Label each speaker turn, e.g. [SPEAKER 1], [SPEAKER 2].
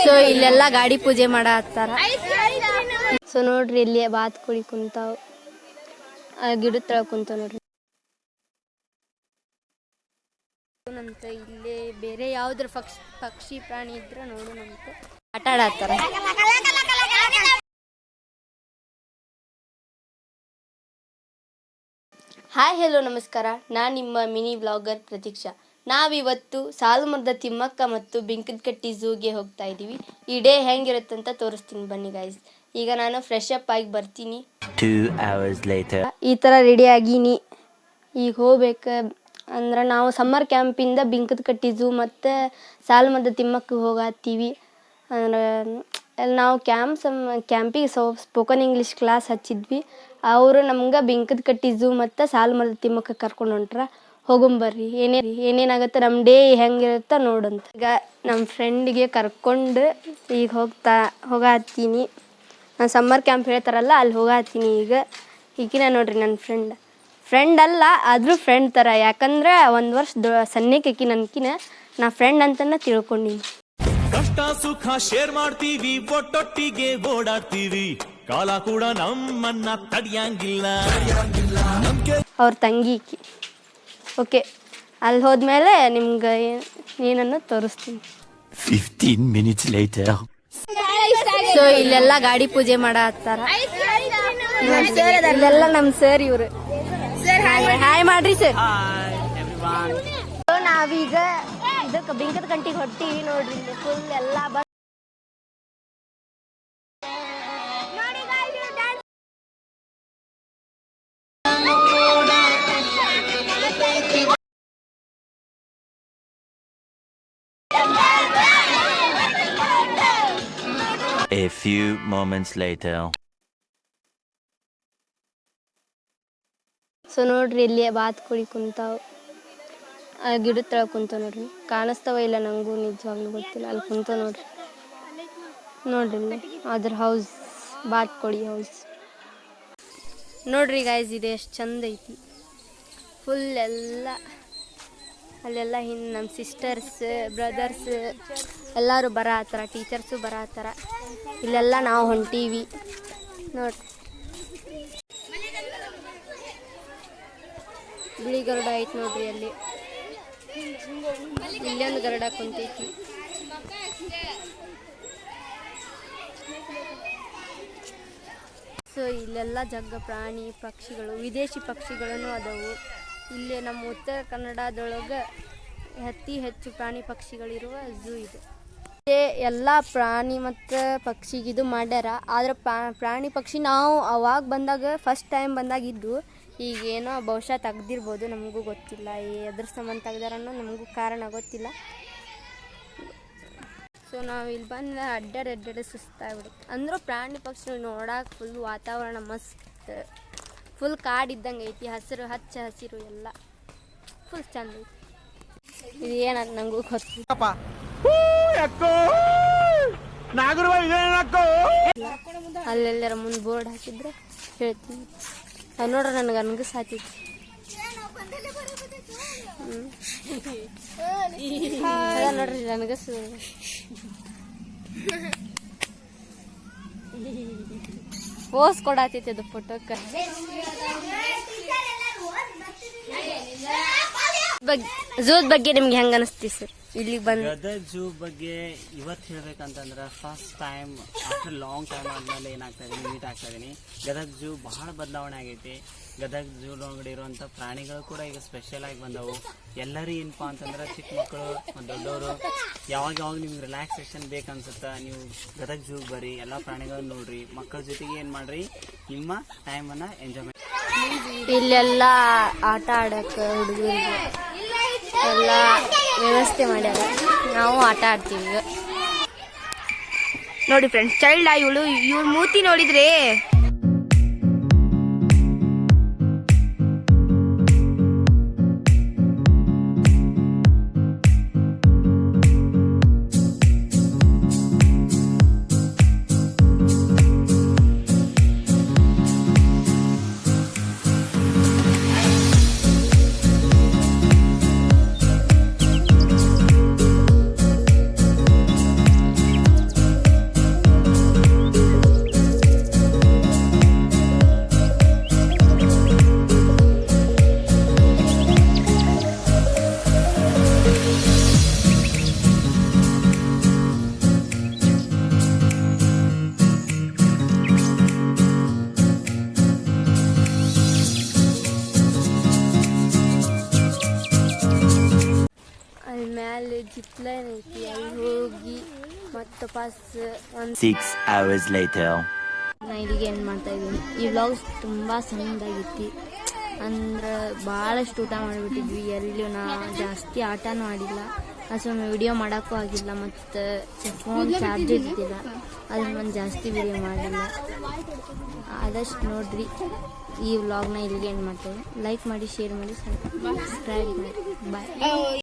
[SPEAKER 1] So ಇಲ್ಲೆಲ್ಲ ಗಾಡಿ ಪೂಜೆ ಮಾಡತ್ತಾರ. ಸೊ ನೋಡ್ರಿ ಇಲ್ಲಿ ಬಾತುಕೋಳಿ ಕುಂತಾವ್, ಗಿಡದ ತಳ ಕುಂತಾವ್ ನೋಡ್ರಿ. ನಂತೆ ಇಲ್ಲಿ ಬೇರೆ ಯಾವ್ದ್ರ ಪಕ್ಷಿ ಪ್ರಾಣಿ ಇದ್ರ ನೋಡೋಣಂತೆ. ಆಟ ಆಡತ್ತಾರ. ಹಾಯ್ ಹೆಲೋ ನಮಸ್ಕಾರ, ನಾನು ನಿಮ್ಮ ಮಿನಿ ವ್ಲಾಗರ್ ಪ್ರತೀಕ್ಷಾ. ನಾವಿವತ್ತು ಸಾಲುಮರದ ತಿಮ್ಮಕ್ಕ ಮತ್ತು ಬಿಂಕದಕಟ್ಟಿ ಝೂಗೆ ಹೋಗ್ತಾ ಇದ್ದೀವಿ. ಈ ಡೇ ಹೆಂಗಿರುತ್ತಂತ ತೋರಿಸ್ತೀನಿ ಬನ್ನಿ ಗೈಸ್. ಈಗ ನಾನು ಫ್ರೆಶ್ ಅಪ್ ಆಗಿ ಬರ್ತೀನಿ.
[SPEAKER 2] 2 hours later.
[SPEAKER 1] ಈ ಥರ ರೆಡಿ ಆಗೀನಿ. ಈಗ ಹೋಗ್ಬೇಕು ಅಂದ್ರೆ ನಾವು ಸಮ್ಮರ್ ಕ್ಯಾಂಪಿಂದ ಬಿಂಕದಕಟ್ಟಿ ಝೂ ಮತ್ತು ಸಾಲುಮರದ ತಿಮ್ಮಕ್ಕ ಹೋಗತ್ತೀವಿ. ಅಂದ್ರೆ ಅಲ್ಲಿ ನಾವು ಕ್ಯಾಂಪಿಗೆ ಸ್ಪೋಕನ್ ಇಂಗ್ಲೀಷ್ ಕ್ಲಾಸ್ ಹಚ್ಚಿದ್ವಿ. ಅವರು ನಮ್ಗೆ ಬಿಂಕದಕಟ್ಟಿ ಝೂ ಮತ್ತು ಸಾಲುಮರದ ತಿಮ್ಮಕ್ಕ ಕರ್ಕೊಂಡು ಹೊಂಟ್ರ. ಹೋಗಂಬರ್ರಿ, ಏನೇನಾಗುತ್ತೆ ನಮ್ಮ ಡೇ ಹೆಂಗಿರುತ್ತೆ ನೋಡಂತ. ಈಗ ನಮ್ಮ ಫ್ರೆಂಡಿಗೆ ಕರ್ಕೊಂಡು ಈಗ ಹೋಗತ್ತೀನಿ. ನಾನು ಸಮ್ಮರ್ ಕ್ಯಾಂಪ್ ಹೇಳ್ತಾರಲ್ಲ ಅಲ್ಲಿ ಹೋಗತ್ತೀನಿ. ಈಗಿನ ನೋಡ್ರಿ ನನ್ನ ಫ್ರೆಂಡ್ ಅಲ್ಲ ಆದರೂ ಫ್ರೆಂಡ್ ಥರ, ಯಾಕಂದ್ರೆ ಒಂದು ವರ್ಷ ಸಣ್ಣಕಿ ನನ್ಕಿನ ನಾ ಫ್ರೆಂಡ್ ಅಂತನ ತಿಳ್ಕೊಂಡಿನಿ.
[SPEAKER 3] ಕಷ್ಟ ಸುಖ ಶೇರ್ ಮಾಡ್ತೀವಿ, ಒಟ್ಟೊಟ್ಟಿಗೆ ಓಡಾಡ್ತೀವಿ, ಕಾಲ ಕೂಡ ನಮ್ಮನ್ನ ತಡಿಯಂಗಿಲ್ಲ.
[SPEAKER 1] ಅವ್ರ ತಂಗಿಕಿ. ಓಕೆ, ಅಲ್ಲಿ ಹೋದ್ಮೇಲೆ ನಿಮ್ಗೆ ಏನನ್ನು ತೋರಿಸ್ತೀನಿ.
[SPEAKER 2] 15 minutes later.
[SPEAKER 1] ಸೊ ಇಲ್ಲೆಲ್ಲ ಗಾಡಿ ಪೂಜೆ ಮಾಡತ್ತಾರ. ಇಲ್ಲೆಲ್ಲ ನಮ್ಮ ಸರ್ ಇವ್ರು. ಹಾಯ್ ಮಾಡ್ರಿ ಸರ್. ನಾವೀಗ ಇದಕ್ಕೆ ಬಿಂಕದಕಟ್ಟಿಗೆ ಹೊಟ್ಟಿವಿ ನೋಡ್ರಿ. ಫುಲ್ ಎಲ್ಲ
[SPEAKER 2] A few moments later.
[SPEAKER 1] So ನೋಡ್ರಿ ಇಲ್ಲಿ ಬಾತುಕೋಳಿ ಕುಂತಾವ್, ಗಿಡದ ತಳ ಕುಂತಾವ್ ನೋಡ್ರಿ. ಕಾಣಿಸ್ತಾವ ಇಲ್ಲ ನಂಗೂ ನಿಜವಾಗ್ಲೂ ಗೊತ್ತಿಲ್ಲ. ಅಲ್ಲಿ ಕುಂತಾವ್ ನೋಡ್ರಿ ಇಲ್ಲಿ ಅದ್ರ ಹೌಸ್, ಬಾತುಕೋಳಿ ಹೌಸ್ ನೋಡ್ರಿ ಗೈಸ್. ಇದೆ ಎಷ್ಟು ಚಂದ ಐತಿ. ಫುಲ್ ಎಲ್ಲ ಅಲ್ಲೆಲ್ಲ ಹಿಂದೆ ನಮ್ಮ ಸಿಸ್ಟರ್ಸ್ ಬ್ರದರ್ಸ್ ಎಲ್ಲರೂ ಬರತ್ತಾರ, ಟೀಚರ್ಸು ಬರತ್ತಾರ. ಇಲ್ಲೆಲ್ಲ ನಾವು ಹೊಂಟೀವಿ ನೋಡ್ರಿ. ಬಿಳಿ ಗರುಡ ಐತಿ ನೋಡ್ರಿ ಅಲ್ಲಿ. ಇಲ್ಲೊಂದು ಗರುಡ ಕುಂತೈತಿ. ಸೊ ಇಲ್ಲೆಲ್ಲ ಜಗ್ಗ ಪ್ರಾಣಿ ಪಕ್ಷಿಗಳು, ವಿದೇಶಿ ಪಕ್ಷಿಗಳನ್ನು ಅದಾವು. ಇಲ್ಲಿ ನಮ್ಮ ಉತ್ತರ ಕನ್ನಡದೊಳಗೆ ಅತಿ ಹೆಚ್ಚು ಪ್ರಾಣಿ ಪಕ್ಷಿಗಳಿರುವ ಝೂ ಇದು. ಎಲ್ಲ ಪ್ರಾಣಿ ಮತ್ತು ಪಕ್ಷಿಗಿದು ಮಾಡ್ಯಾರ. ಆದ್ರೆ ಪ್ರಾಣಿ ಪಕ್ಷಿ ನಾವು ಅವಾಗ ಬಂದಾಗ ಫಸ್ಟ್ ಟೈಮ್ ಬಂದಾಗಿದ್ದು. ಈಗೇನೋ ಬಹುಶಃ ತೆಗ್ದಿರ್ಬೋದು, ನಮಗೂ ಗೊತ್ತಿಲ್ಲ. ಎದ್ರ ಸಂಬಂಧ ತೆಗ್ದಾರನ್ನೋ ನಮಗೂ ಕಾರಣ ಗೊತ್ತಿಲ್ಲ. ಸೊ ನಾವು ಇಲ್ಲಿ ಬಂದು ಅಡ್ಡಾಡಿ ಸುಸ್ತಾಗ್ಬಿಡುತ್ತೆ. ಅಂದರೂ ಪ್ರಾಣಿ ಪಕ್ಷಿ ನೋಡಕ್ಕೆ ಫುಲ್ ವಾತಾವರಣ ಮಸ್ತ್, ಫುಲ್ ಕಾಡಿದ್ದಂಗೆ ಐತಿ. ಹಚ್ಚ ಹಸಿರು ಎಲ್ಲ ಫುಲ್ ಚಂದ ಐತಿ. ಇದು ಏನಂತ ನಂಗೂ ಗೊತ್ತಿಲ್ಲ. ಅಲ್ಲೆಲ್ಲರ ಮುಂದೆ ಬೋರ್ಡ್ ಹಾಕಿದ್ರೆ ಹೇಳ್ತೀನಿ. ಅದು ನೋಡ್ರೆ ನನಗೆ ಅನ್ಗಸಾತೈತಿ. ನೋಡ್ರಿ ನನಗಸು ಪೋಸ್ ಕೊಡತೈತಿ ಅದು ಫೋಟೋಕ್ಕೆ. ಝೂದ್ ಬಗ್ಗೆ ನಿಮ್ಗೆ ಹೆಂಗ ಅನಿಸ್ತಿ ಸರ್ ಇಲ್ಲಿಗೆ ಬಂದು?
[SPEAKER 4] ಗದಗ ಝೂ ಬಗ್ಗೆ ಇವತ್ತು ಹೇಳ್ಬೇಕಂತಂದ್ರೆ first time after long time ಆದ್ಮೇಲೆ ಏನಾಗ್ತಾ ಇದೀನಿ, ಮೀಟ್ ಆಗ್ತಾ ಇದೀನಿ. ಗದಗ ಝೂ ಬಹಳ ಬದಲಾವಣೆ ಆಗೈತಿ. ಗದಗ ಝೂ ಒಳಗಡೆ ಇರುವಂಥ ಪ್ರಾಣಿಗಳು ಕೂಡ ಈಗ ಸ್ಪೆಷಲ್ ಆಗಿ ಬಂದವು. ಎಲ್ಲರೂ ಏನಪ್ಪ ಅಂತಂದ್ರೆ ಚಿಕ್ಕ ಮಕ್ಕಳು ಮತ್ತು ದೊಡ್ಡವರು ಯಾವಾಗ ನಿಮ್ಗೆ ರಿಲ್ಯಾಕ್ಸೇಷನ್ ಬೇಕನ್ಸುತ್ತಾ ನೀವು ಗದಗ ಝೂಗೆ ಬರ್ರಿ, ಎಲ್ಲ ಪ್ರಾಣಿಗಳನ್ನ ನೋಡ್ರಿ, ಮಕ್ಕಳ ಜೊತೆಗೆ ಏನು ಮಾಡ್ರಿ ನಿಮ್ಮ ಟೈಮನ್ನು ಎಂಜಾಯ್ ಮಾಡಿ.
[SPEAKER 1] ಇಲ್ಲೆಲ್ಲ ಆಟ ಆಡಕ್ಕೆ ಹುಡುಗರಿಗೆ ಎಲ್ಲ ವ್ಯವಸ್ಥೆ ಮಾಡ್ಯಾರ. ನಾವು ಆಟ ಆಡ್ತೀವಿ ಈಗ ನೋಡಿ ಫ್ರೆಂಡ್ಸ್. ಚೈಲ್ಡ್ ಇವಳು ಮೂತಿ ನೋಡಿದ್ರೆ ಜಿಪ್ಲೈನ್ ಐತಿ, ಅಲ್ಲಿ ಹೋಗಿ ಮತ್ತೆ ಪಾಸ್ ಒಂದು
[SPEAKER 2] 6 hours later.
[SPEAKER 1] ನಾ ಇಲ್ಲಿಗೆ ಎಂಡ್ ಮಾಡ್ತಾ ಇದ್ದೀನಿ. ಈ ವ್ಲಾಗ್ಸ್ ತುಂಬ ಸಣ್ಣದಾಗಿತ್ತು, ಅಂದ್ರೆ ಭಾಳಷ್ಟು ಊಟ ಮಾಡಿಬಿಟ್ಟಿದ್ವಿ. ಎಲ್ಲಿಯೂ ನಾ ಜಾಸ್ತಿ ಆಟನೂ ಆಡಿಲ್ಲ, ಸುಮ್ಮನೆ ವಿಡಿಯೋ ಮಾಡೋಕ್ಕೂ ಆಗಿಲ್ಲ, ಮತ್ತು ಫೋನ್ ಚಾರ್ಜ್ ಇದ್ದಿಲ್ಲ, ಅದನ್ನು ನಾನು ಜಾಸ್ತಿ ವಿಡಿಯೋ ಮಾಡಿಲ್ಲ. ಆದಷ್ಟು ನೋಡಿರಿ, ಈ ವ್ಲಾಗ್ನ ಇಲ್ಲಿಗೆ ಎಂಡ್ ಮಾಡ್ತೇವೆ. ಲೈಕ್ ಮಾಡಿ, ಶೇರ್ ಮಾಡಿ, ಸಬ್ಸ್ಕ್ರೈಬ್ ಮಾಡಿ. ಬಾಯ್.